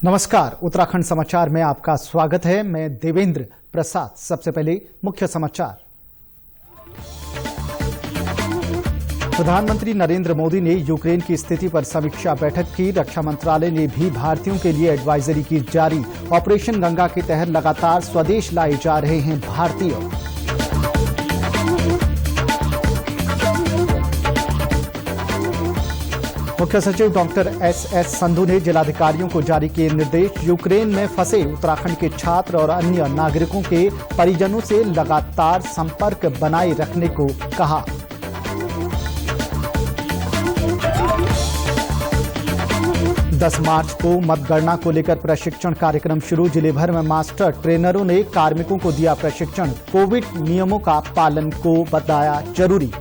नमस्कार, उत्तराखंड समाचार में आपका स्वागत है। मैं देवेंद्र प्रसाद। सबसे पहले मुख्य समाचार। प्रधानमंत्री नरेंद्र मोदी ने यूक्रेन की स्थिति पर समीक्षा बैठक की। रक्षा मंत्रालय ने भी भारतीयों के लिए एडवाइजरी की जारी। ऑपरेशन गंगा के तहत लगातार स्वदेश लाए जा रहे हैं भारतीय। मुख्य सचिव डॉक्टर एस संधू ने जिलाधिकारियों को जारी किए निर्देश। यूक्रेन में फंसे उत्तराखंड के छात्र और अन्य नागरिकों के परिजनों से लगातार संपर्क बनाए रखने को कहा। दस मार्च को मतगणना को लेकर प्रशिक्षण कार्यक्रम शुरू। जिले भर में मास्टर ट्रेनरों ने कार्मिकों को दिया प्रशिक्षण। कोविड नियमों का पालन को बताया जरूरी।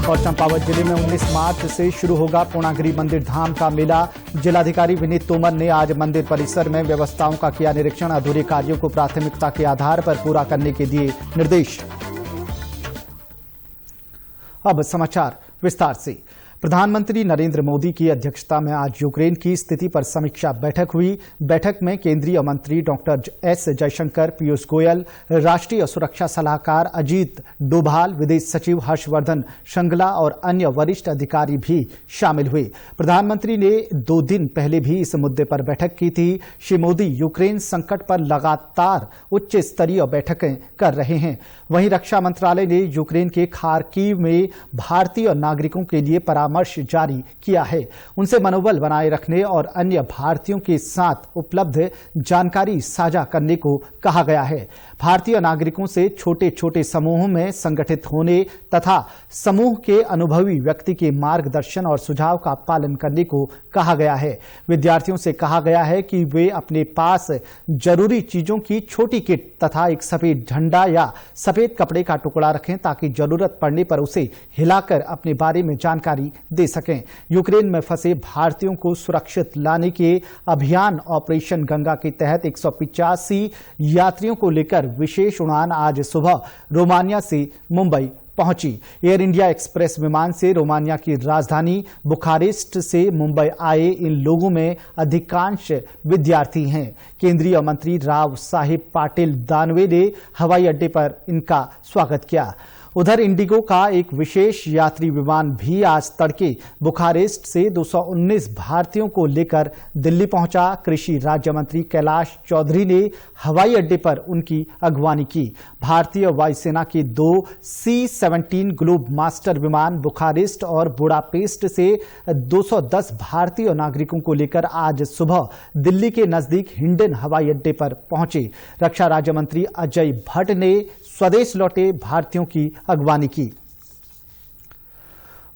और चंपावत जिले में 19 मार्च से शुरू होगा पूर्णागिरि मंदिर धाम का मेला। जिलाधिकारी विनीत तोमर ने आज मंदिर परिसर में व्यवस्थाओं का किया निरीक्षण। अधूरे कार्यों को प्राथमिकता के आधार पर पूरा करने के दिए निर्देश। अब समाचार विस्तार से। प्रधानमंत्री नरेंद्र मोदी की अध्यक्षता में आज यूक्रेन की स्थिति पर समीक्षा बैठक हुई। बैठक में केंद्रीय मंत्री डॉक्टर एस जयशंकर, पीयूष गोयल, राष्ट्रीय सुरक्षा सलाहकार अजीत डोभाल, विदेश सचिव हर्षवर्धन श्रृंगला और अन्य वरिष्ठ अधिकारी भी शामिल हुए। प्रधानमंत्री ने 2 दिन पहले भी इस मुद्दे पर बैठक की थी। श्री मोदी यूक्रेन संकट पर लगातार उच्च स्तरीय बैठकें कर रहे हैं। वहीं रक्षा मंत्रालय ने यूक्रेन के खार्किव में भारतीय नागरिकों के लिए परामर्श जारी किया है। उनसे मनोबल बनाए रखने और अन्य भारतीयों के साथ उपलब्ध जानकारी साझा करने को कहा गया है। भारतीय नागरिकों से छोटे छोटे समूहों में संगठित होने तथा समूह के अनुभवी व्यक्ति के मार्गदर्शन और सुझाव का पालन करने को कहा गया है। विद्यार्थियों से कहा गया है कि वे अपने पास जरूरी चीजों की छोटी किट तथा एक सफेद झंडा या सफेद कपड़े का टुकड़ा रखें ताकि जरूरत पड़ने पर उसे हिलाकर अपने बारे में जानकारी दे सकें। यूक्रेन में फंसे भारतीयों को सुरक्षित लाने के अभियान ऑपरेशन गंगा के तहत 185 यात्रियों को लेकर विशेष उड़ान आज सुबह रोमानिया से मुंबई पहुंची। एयर इंडिया एक्सप्रेस विमान से रोमानिया की राजधानी बुखारेस्ट से मुंबई आए इन लोगों में अधिकांश विद्यार्थी हैं। केंद्रीय मंत्री राव साहेब पाटिल दानवे ने हवाई अड्डे पर इनका स्वागत किया। उधर इंडिगो का एक विशेष यात्री विमान भी आज तड़के बुखारेस्ट से 219 भारतीयों को लेकर दिल्ली पहुंचा। कृषि राज्य मंत्री कैलाश चौधरी ने हवाई अड्डे पर उनकी अगवानी की। भारतीय वायुसेना के 2 C-17 ग्लोब मास्टर विमान बुखारेस्ट और बुडापेस्ट से 210 भारतीय नागरिकों को लेकर आज सुबह दिल्ली के नजदीक हिंडन हवाई अड्डे पर पहुंचे। रक्षा राज्य मंत्री अजय भट्ट ने स्वदेश लौटे भारतीयों की अगवानी की।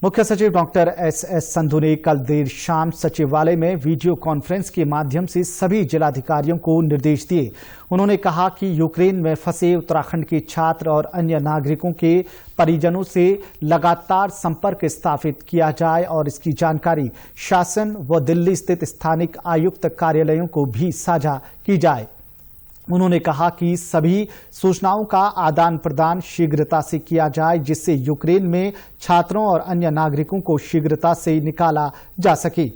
मुख्य सचिव डॉक्टर एस संधू ने कल देर शाम सचिवालय में वीडियो कॉन्फ्रेंस के माध्यम से सभी जिलाधिकारियों को निर्देश दिए। उन्होंने कहा कि यूक्रेन में फंसे उत्तराखंड के छात्र और अन्य नागरिकों के परिजनों से लगातार संपर्क स्थापित किया जाए और इसकी जानकारी शासन व दिल्ली स्थित स्थानिक आयुक्त कार्यालयों को भी साझा की जाए। उन्होंने कहा कि सभी सूचनाओं का आदान प्रदान शीघ्रता से किया जाए जिससे यूक्रेन में छात्रों और अन्य नागरिकों को शीघ्रता से निकाला जा सके।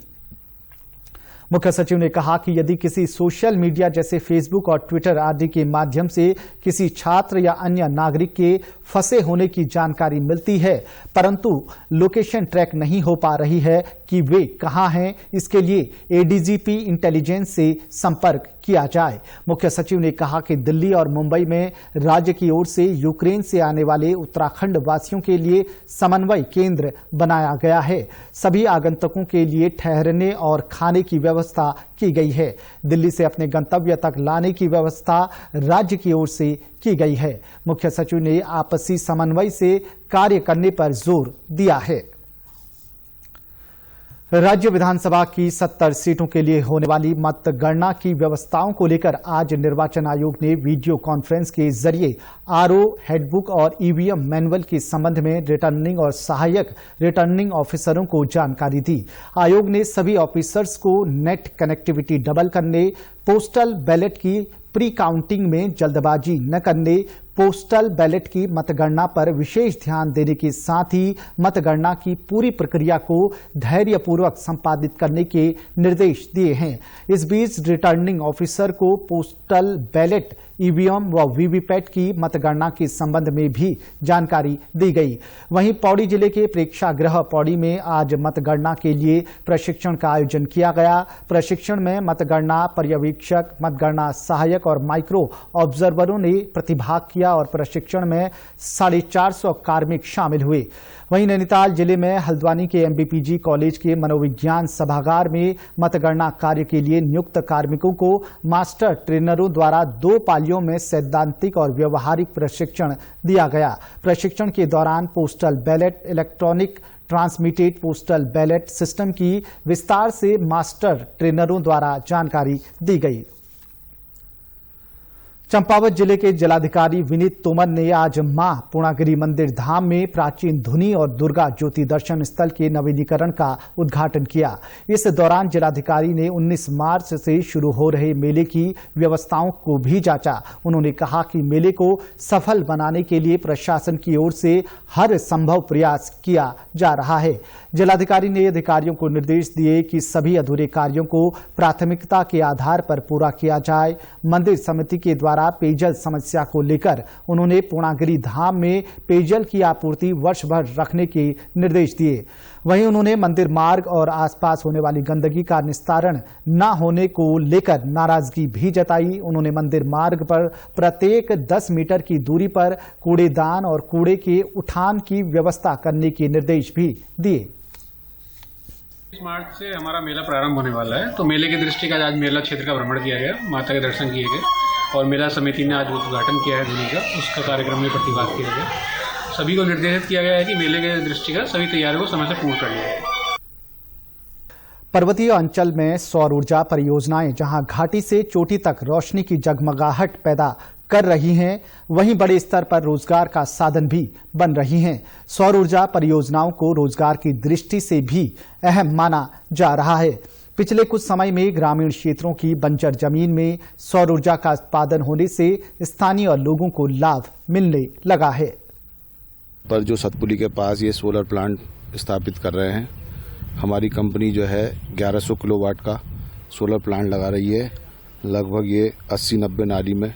मुख्य सचिव ने कहा कि यदि किसी सोशल मीडिया जैसे फेसबुक और ट्विटर आदि के माध्यम से किसी छात्र या अन्य नागरिक के फंसे होने की जानकारी मिलती है परंतु लोकेशन ट्रैक नहीं हो पा रही है कि वे कहां हैं, इसके लिए एडीजीपी इंटेलिजेंस से संपर्क किया जाए। मुख्य सचिव ने कहा कि दिल्ली और मुंबई में राज्य की ओर से यूक्रेन से आने वाले उत्तराखंड वासियों के लिए समन्वय केंद्र बनाया गया है। सभी आगंतुकों के लिए ठहरने और खाने की व्यवस्था की गई है। दिल्ली से अपने गंतव्य तक लाने की व्यवस्था राज्य की ओर से की गई है। मुख्य सचिव ने आपसी समन्वय से कार्य करने पर जोर दिया है। राज्य विधानसभा की 70 सीटों के लिए होने वाली मतगणना की व्यवस्थाओं को लेकर आज निर्वाचन आयोग ने वीडियो कॉन्फ्रेंस के जरिए आरओ, हेडबुक और ईवीएम मैनुअल के संबंध में रिटर्निंग और सहायक रिटर्निंग ऑफिसरों को जानकारी दी। आयोग ने सभी ऑफिसर्स को नेट कनेक्टिविटी डबल करने, पोस्टल बैलेट की प्री काउंटिंग में जल्दबाजी न करने, पोस्टल बैलेट की मतगणना पर विशेष ध्यान देने के साथ ही मतगणना की पूरी प्रक्रिया को धैर्यपूर्वक संपादित करने के निर्देश दिए हैं। इस बीच रिटर्निंग ऑफिसर को पोस्टल बैलेट, ईवीएम व वीवीपैट की मतगणना के संबंध में भी जानकारी दी गई। वहीं पौड़ी जिले के प्रेक्षागृह पौड़ी में आज मतगणना के लिए प्रशिक्षण का आयोजन किया गया। प्रशिक्षण में मतगणना पर्यवेक्षक, मतगणना सहायक और माइक्रो ऑब्जर्वरों ने प्रतिभाग किया और प्रशिक्षण में 450 कार्मिक शामिल हुए। वहीं नैनीताल जिले में हल्द्वानी के एमबीपीजी कॉलेज के मनोविज्ञान सभागार में मतगणना कार्य के लिए नियुक्त कार्मिकों को मास्टर ट्रेनरों द्वारा 2 पालियों में सैद्धांतिक और व्यवहारिक प्रशिक्षण दिया गया। प्रशिक्षण के दौरान postal ballot, electronic transmitted postal ballot system की विस्तार से मास्टर ट्रेनरों द्वारा जानकारी दी गई। चंपावत जिले के जिलाधिकारी विनीत तोमर ने आज मां पूर्णागिरि मंदिर धाम में प्राचीन धुनी और दुर्गा ज्योति दर्शन स्थल के नवीनीकरण का उद्घाटन किया। इस दौरान जिलाधिकारी ने 19 मार्च से शुरू हो रहे मेले की व्यवस्थाओं को भी जांचा। उन्होंने कहा कि मेले को सफल बनाने के लिए प्रशासन की ओर से हर संभव प्रयास किया जा रहा है। जिलाधिकारी ने अधिकारियों को निर्देश दिए कि सभी अधूरे कार्यों को प्राथमिकता के आधार पर पूरा किया जाए। मंदिर समिति के द्वारा पेयजल समस्या को लेकर उन्होंने पूर्णागिरि धाम में पेयजल की आपूर्ति वर्ष भर रखने के निर्देश दिए। वहीं उन्होंने मंदिर मार्ग और आसपास होने वाली गंदगी का निस्तारण न होने को लेकर नाराजगी भी जताई। उन्होंने मंदिर मार्ग पर प्रत्येक 10 मीटर की दूरी पर कूड़ेदान और कूड़े के उठान की व्यवस्था करने के निर्देश भी दिए। मार्च से हमारा मेला प्रारंभ होने वाला है, तो मेले की दृष्टि का आज मेला क्षेत्र का भ्रमण किया गया, माता के दर्शन किए गए और मेला समिति ने आज उद्घाटन किया है धुनी का, उसका कार्यक्रम में प्रतिभाग किया गया। सभी को निर्देशित किया गया है कि मेले के दृष्टि का सभी तैयारियों को समय से पूर्ण कर लिया जाए। पर्वतीय अंचल में सौर ऊर्जा परियोजनाएं जहां घाटी से चोटी तक रोशनी की जगमगाहट पैदा कर रही हैं, वहीं बड़े स्तर पर रोजगार का साधन भी बन रही हैं। सौर ऊर्जा परियोजनाओं को रोजगार की दृष्टि से भी अहम माना जा रहा है। पिछले कुछ समय में ग्रामीण क्षेत्रों की बंजर जमीन में सौर ऊर्जा का उत्पादन होने से स्थानीय लोगों को लाभ मिलने लगा है। पर जो सतपुली के पास ये सोलर प्लांट स्थापित कर रहे हैं, हमारी कंपनी जो है 1100 किलोवाट का सोलर प्लांट लगा रही है। लगभग ये 80-90 नाली में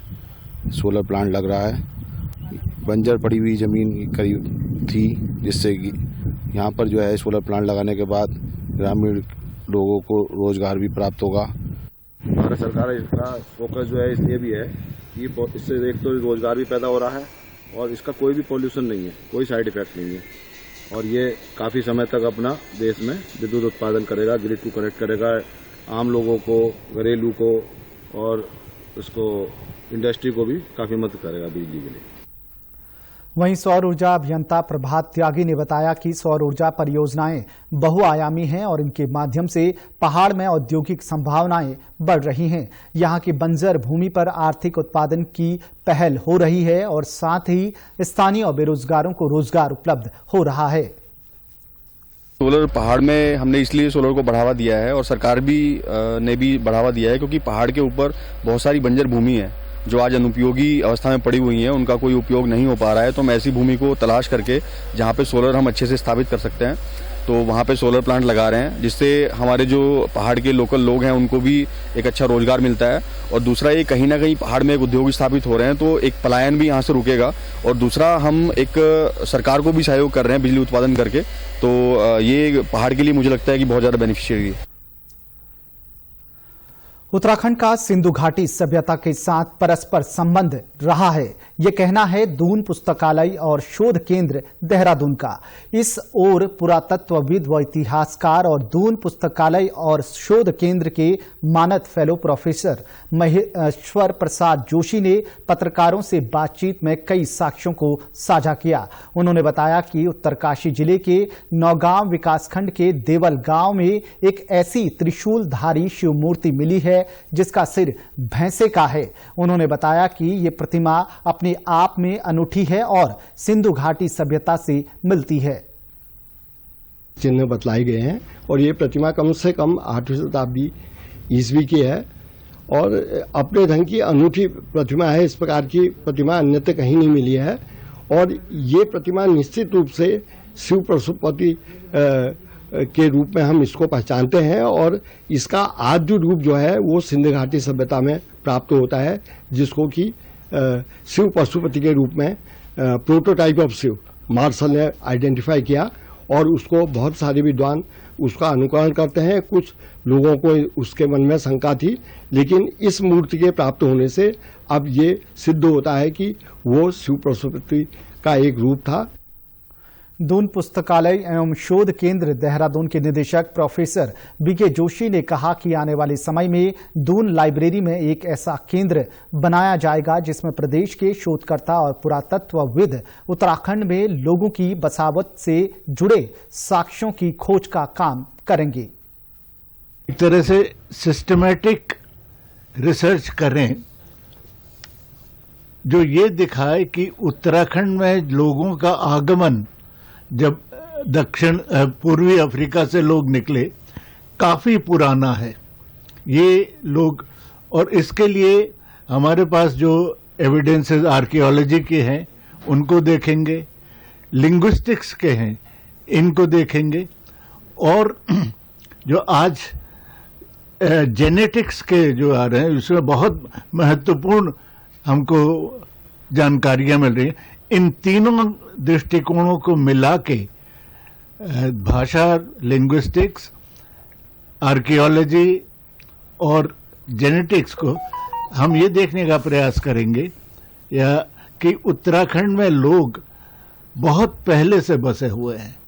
सोलर प्लांट लग रहा है। बंजर पड़ी हुई ज़मीन करीब थी, जिससे कि यहाँ पर जो है सोलर प्लांट लगाने के बाद ग्रामीण लोगों को रोजगार भी प्राप्त होगा। भारत सरकार इसका फोकस जो है इसलिए भी है कि इससे एक तो रोजगार भी पैदा हो रहा है और इसका कोई भी पॉल्यूशन नहीं है, कोई साइड इफेक्ट नहीं है और ये काफ़ी समय तक अपना देश में विद्युत उत्पादन करेगा, ग्रिड को कनेक्ट करेगा, आम लोगों को, घरेलू को और उसको इंडस्ट्री को भी काफ़ी मदद करेगा बिजली के लिए। वहीं सौर ऊर्जा अभियंता प्रभात त्यागी ने बताया कि सौर ऊर्जा परियोजनाएं बहुआयामी हैं और इनके माध्यम से पहाड़ में औद्योगिक संभावनाएं बढ़ रही हैं। यहां की बंजर भूमि पर आर्थिक उत्पादन की पहल हो रही है और साथ ही स्थानीय बेरोजगारों को रोजगार उपलब्ध हो रहा है। सोलर पहाड़ में हमने इसलिए सोलर को बढ़ावा दिया है और सरकार भी ने भी बढ़ावा दिया है, क्योंकि पहाड़ के ऊपर बहुत सारी बंजर भूमि है जो आज अनुपयोगी अवस्था में पड़ी हुई है, उनका कोई उपयोग नहीं हो पा रहा है। तो हम ऐसी भूमि को तलाश करके जहाँ पे सोलर हम अच्छे से स्थापित कर सकते हैं, तो वहाँ पे सोलर प्लांट लगा रहे हैं, जिससे हमारे जो पहाड़ के लोकल लोग हैं उनको भी एक अच्छा रोजगार मिलता है। और दूसरा, ये कहीं ना कहीं पहाड़ में एक उद्योग स्थापित हो रहे हैं, तो एक पलायन भी यहाँ से रुकेगा। और दूसरा, हम एक सरकार को भी सहयोग कर रहे हैं बिजली उत्पादन करके, तो ये पहाड़ के लिए मुझे लगता है कि बहुत ज़्यादा बेनिफिशियरी है। उत्तराखंड का सिंधु घाटी सभ्यता के साथ परस्पर संबंध रहा है, ये कहना है दून पुस्तकालय और शोध केंद्र देहरादून का। इस ओर पुरातत्वविद व इतिहासकार और दून पुस्तकालय और शोध केंद्र के मानद फेलो प्रोफेसर महेश्वर प्रसाद जोशी ने पत्रकारों से बातचीत में कई साक्ष्यों को साझा किया। उन्होंने बताया कि उत्तरकाशी जिले के नौगांव विकासखंड के देवल गांव में एक ऐसी त्रिशूलधारी शिव मूर्ति मिली है जिसका सिर भैंसे का है। उन्होंने बताया कि ये प्रतिमा अपने आप में अनूठी है और सिंधु घाटी सभ्यता से मिलती है। चिन्ह बतलाए गए हैं और ये प्रतिमा कम से कम 8वीं शताब्दी ईस्वी की है और अपने ढंग की अनूठी प्रतिमा है। इस प्रकार की प्रतिमा अन्यत्र कहीं नहीं मिली है और ये प्रतिमा निश्चित रूप से शिव पशुपति के रूप में हम इसको पहचानते हैं और इसका आद्य रूप जो है वो सिंध घाटी सभ्यता में प्राप्त होता है, जिसको कि शिव पशुपति के रूप में प्रोटोटाइप ऑफ शिव मार्शल ने आइडेंटिफाई किया और उसको बहुत सारे विद्वान उसका अनुकरण करते हैं। कुछ लोगों को उसके मन में शंका थी, लेकिन इस मूर्ति के प्राप्त होने से अब ये सिद्ध होता है कि वो शिव पशुपति का एक रूप था। दून पुस्तकालय एवं शोध केंद्र देहरादून के निदेशक प्रोफेसर बीके जोशी ने कहा कि आने वाले समय में दून लाइब्रेरी में एक ऐसा केंद्र बनाया जाएगा जिसमें प्रदेश के शोधकर्ता और पुरातत्वविद उत्तराखंड में लोगों की बसावट से जुड़े साक्ष्यों की खोज का काम करेंगे। एक तरह से सिस्टमैटिक रिसर्च करें जो ये दिखाए कि उत्तराखंड में लोगों का आगमन जब दक्षिण पूर्वी अफ्रीका से लोग निकले काफी पुराना है ये लोग, और इसके लिए हमारे पास जो एविडेंसेस आर्कियोलॉजी के हैं उनको देखेंगे, लिंग्विस्टिक्स के हैं इनको देखेंगे, और जो आज जेनेटिक्स के जो आ रहे हैं उसमें बहुत महत्वपूर्ण हमको जानकारियां मिल रही हैं। इन तीनों दृष्टिकोणों को मिला के भाषा, लिंग्विस्टिक्स, आर्कियोलॉजी और जेनेटिक्स को हम ये देखने का प्रयास करेंगे या कि उत्तराखंड में लोग बहुत पहले से बसे हुए हैं।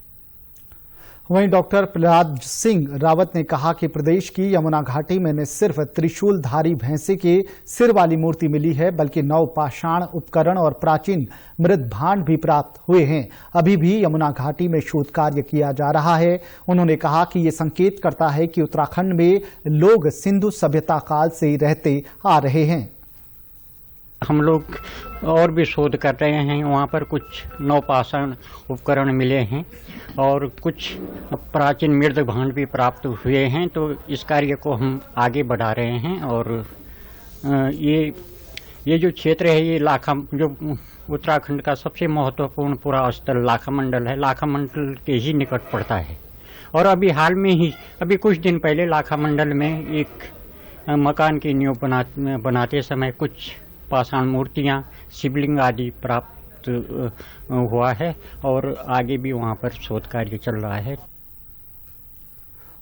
वहीं डॉक्टर प्रहलाद सिंह रावत ने कहा कि प्रदेश की यमुना घाटी में न सिर्फ त्रिशूलधारी भैंसे के सिर वाली मूर्ति मिली है बल्कि नव पाषाण उपकरण और प्राचीन मृत भांड भी प्राप्त हुए हैं। अभी भी यमुना घाटी में शोध कार्य किया जा रहा है। उन्होंने कहा कि ये संकेत करता है कि उत्तराखंड में लोग सिंधु सभ्यता काल से रहते आ रहे हैं। हम लोग और भी शोध कर रहे हैं, वहाँ पर कुछ नवपाषाण उपकरण मिले हैं और कुछ प्राचीन मृद भांड भी प्राप्त हुए हैं, तो इस कार्य को हम आगे बढ़ा रहे हैं। और ये जो क्षेत्र है ये लाखा, जो उत्तराखंड का सबसे महत्वपूर्ण पुरास्थल लाखा मंडल है, लाखा मंडल के ही निकट पड़ता है। और अभी हाल में ही, अभी कुछ दिन पहले लाखा मंडल में एक मकान की नींव बनाते समय कुछ पाषाण मूर्तियां, शिवलिंग आदि प्राप्त हुआ है और आगे भी वहां पर शोध कार्य चल रहा है।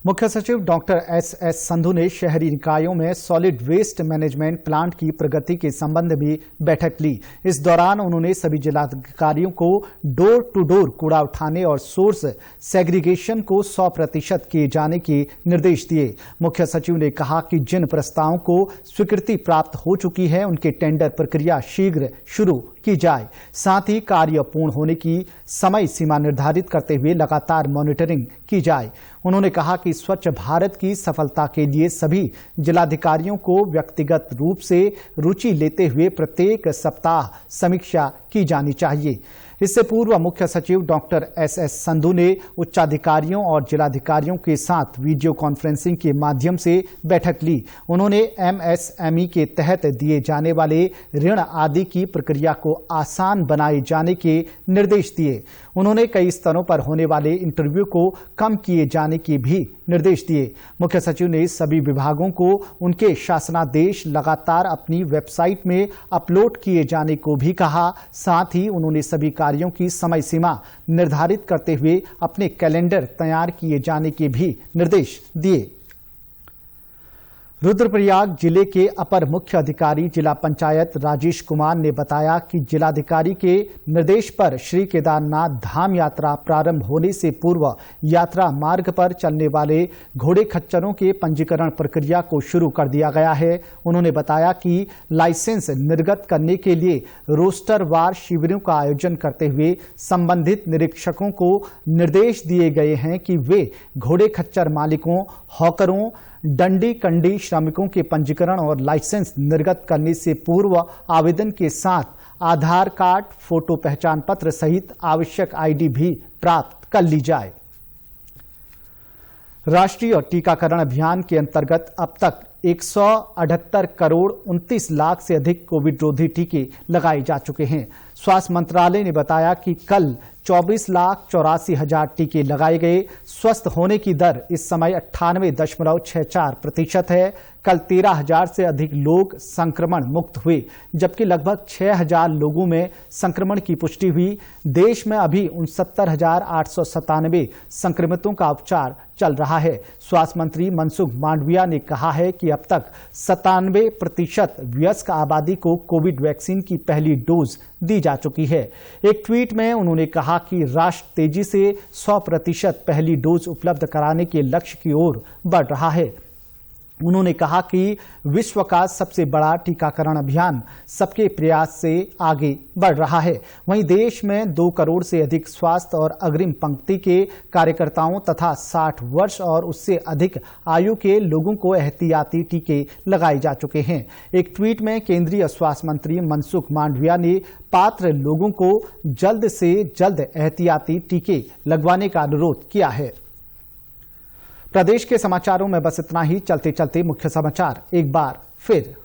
मुख्य सचिव डॉक्टर एस संधू ने शहरी निकायों में सॉलिड वेस्ट मैनेजमेंट प्लांट की प्रगति के संबंध में बैठक ली। इस दौरान उन्होंने सभी जिलाधिकारियों को डोर टू डोर कूड़ा उठाने और सोर्स सेग्रीगेशन को 100% किए जाने के निर्देश दिए। मुख्य सचिव ने कहा कि जिन प्रस्तावों को स्वीकृति प्राप्त हो चुकी है उनके टेंडर प्रक्रिया शीघ्र शुरू की जाए, साथ ही कार्य पूर्ण होने की समय सीमा निर्धारित करते हुए लगातार मॉनिटरिंग की जाए। उन्होंने कहा कि स्वच्छ भारत की सफलता के लिए सभी जिलाधिकारियों को व्यक्तिगत रूप से रुचि लेते हुए प्रत्येक सप्ताह समीक्षा की जानी चाहिए। इससे पूर्व मुख्य सचिव डॉक्टर एस संधू ने उच्चाधिकारियों और जिलाधिकारियों के साथ वीडियो कॉन्फ्रेंसिंग के माध्यम से बैठक ली। उन्होंने MSME के तहत दिए जाने वाले ऋण आदि की प्रक्रिया को आसान बनाए जाने के निर्देश दिए। उन्होंने कई स्तरों पर होने वाले इंटरव्यू को कम किए जाने के भी निर्देश दिए। मुख्य सचिव ने सभी विभागों को उनके शासनादेश लगातार अपनी वेबसाइट में अपलोड किए जाने को भी कहा। साथ ही उन्होंने सभी कार्यों की समय सीमा निर्धारित करते हुए अपने कैलेंडर तैयार किए जाने के भी निर्देश दिए। रुद्रप्रयाग जिले के अपर मुख्य अधिकारी जिला पंचायत राजेश कुमार ने बताया कि जिलाधिकारी के निर्देश पर श्री केदारनाथ धाम यात्रा प्रारंभ होने से पूर्व यात्रा मार्ग पर चलने वाले घोड़े खच्चरों के पंजीकरण प्रक्रिया को शुरू कर दिया गया है। उन्होंने बताया कि लाइसेंस निर्गत करने के लिए रोस्टरवार शिविरों का आयोजन करते हुए संबंधित निरीक्षकों को निर्देश दिए गए हैं कि वे घोड़े खच्चर मालिकों, हॉकरों, डंडी कंडी श्रमिकों के पंजीकरण और लाइसेंस निर्गत करने से पूर्व आवेदन के साथ आधार कार्ड, फोटो पहचान पत्र सहित आवश्यक आईडी भी प्राप्त कर ली जाए। राष्ट्रीय टीकाकरण अभियान के अंतर्गत अब तक 178 करोड़ 29 लाख से अधिक कोविड रोधी टीके लगाए जा चुके हैं। स्वास्थ्य मंत्रालय ने बताया कि कल 24,84,000 टीके लगाए गए। स्वस्थ होने की दर इस समय 98.64% है। कल 13,000 से अधिक लोग संक्रमण मुक्त हुए, जबकि लगभग 6,000 लोगों में संक्रमण की पुष्टि हुई। देश में अभी 69,897 संक्रमितों का उपचार चल रहा है। स्वास्थ्य मंत्री मनसुख मांडविया ने कहा है कि अब तक 97% वयस्क आबादी को कोविड वैक्सीन की पहली डोज दी जा चुकी है। एक ट्वीट में उन्होंने कहा कि राष्ट्र तेजी से 100% पहली डोज उपलब्ध कराने के लक्ष्य की ओर बढ़ रहा है। उन्होंने कहा कि विश्व का सबसे बड़ा टीकाकरण अभियान सबके प्रयास से आगे बढ़ रहा है। वहीं देश में 2 करोड़ से अधिक स्वास्थ्य और अग्रिम पंक्ति के कार्यकर्ताओं तथा 60 वर्ष और उससे अधिक आयु के लोगों को एहतियाती टीके लगाए जा चुके हैं। एक ट्वीट में केंद्रीय स्वास्थ्य मंत्री मनसुख मांडविया ने पात्र लोगों को जल्द से जल्द एहतियाती टीके लगवाने का अनुरोध किया है। प्रदेश के समाचारों में बस इतना ही। चलते चलते मुख्य समाचार एक बार फिर।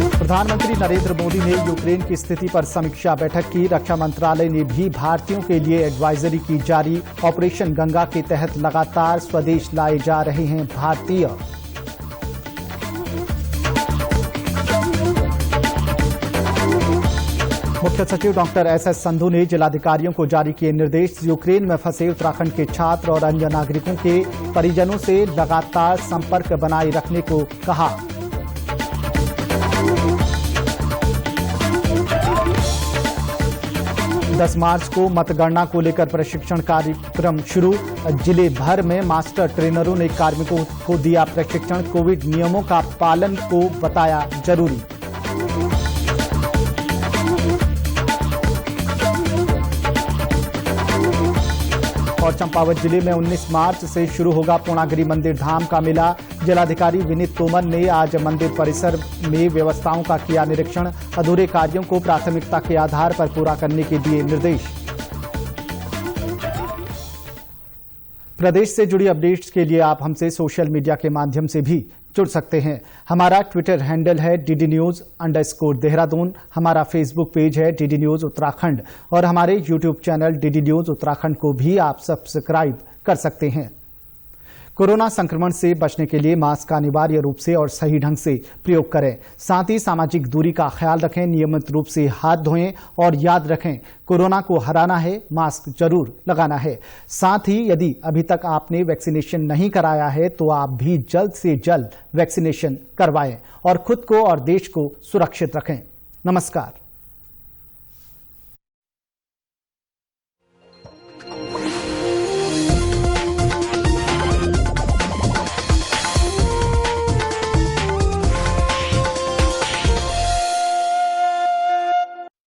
प्रधानमंत्री नरेंद्र मोदी ने यूक्रेन की स्थिति पर समीक्षा बैठक की। रक्षा मंत्रालय ने भी भारतीयों के लिए एडवाइजरी की जारी। ऑपरेशन गंगा के तहत लगातार स्वदेश लाए जा रहे हैं भारतीय। मुख्य सचिव डॉक्टर एस.एस. संधू ने जिलाधिकारियों को जारी किए निर्देश। यूक्रेन में फंसे उत्तराखंड के छात्र और अन्य नागरिकों के परिजनों से लगातार संपर्क बनाए रखने को कहा। दस मार्च को मतगणना को लेकर प्रशिक्षण कार्यक्रम शुरू। जिले भर में मास्टर ट्रेनरों ने कार्मिकों को दिया प्रशिक्षण। कोविड नियमों का पालन को बताया जरूरी। और चंपावत जिले में 19 मार्च से शुरू होगा पूर्णागिरि मंदिर धाम का मेला। जिलाधिकारी विनीत तोमर ने आज मंदिर परिसर में व्यवस्थाओं का किया निरीक्षण। अधूरे कार्यों को प्राथमिकता के आधार पर पूरा करने के दिए निर्देश। प्रदेश से जुड़ी अपडेट्स के लिए आप हमसे सोशल मीडिया के माध्यम से भी जुड़ सकते हैं। हमारा ट्विटर हैंडल है DDNews_देहरादून। हमारा फेसबुक पेज है DD News उत्तराखंड और हमारे YouTube channel DD News Uttarakhand को भी आप सब्सक्राइब कर सकते हैं। कोरोना संक्रमण से बचने के लिए मास्क का अनिवार्य रूप से और सही ढंग से प्रयोग करें। साथ ही सामाजिक दूरी का ख्याल रखें, नियमित रूप से हाथ धोएं और याद रखें, कोरोना को हराना है, मास्क जरूर लगाना है। साथ ही यदि अभी तक आपने वैक्सीनेशन नहीं कराया है तो आप भी जल्द से जल्द वैक्सीनेशन करवाएं और खुद को और देश को सुरक्षित रखें। नमस्कार।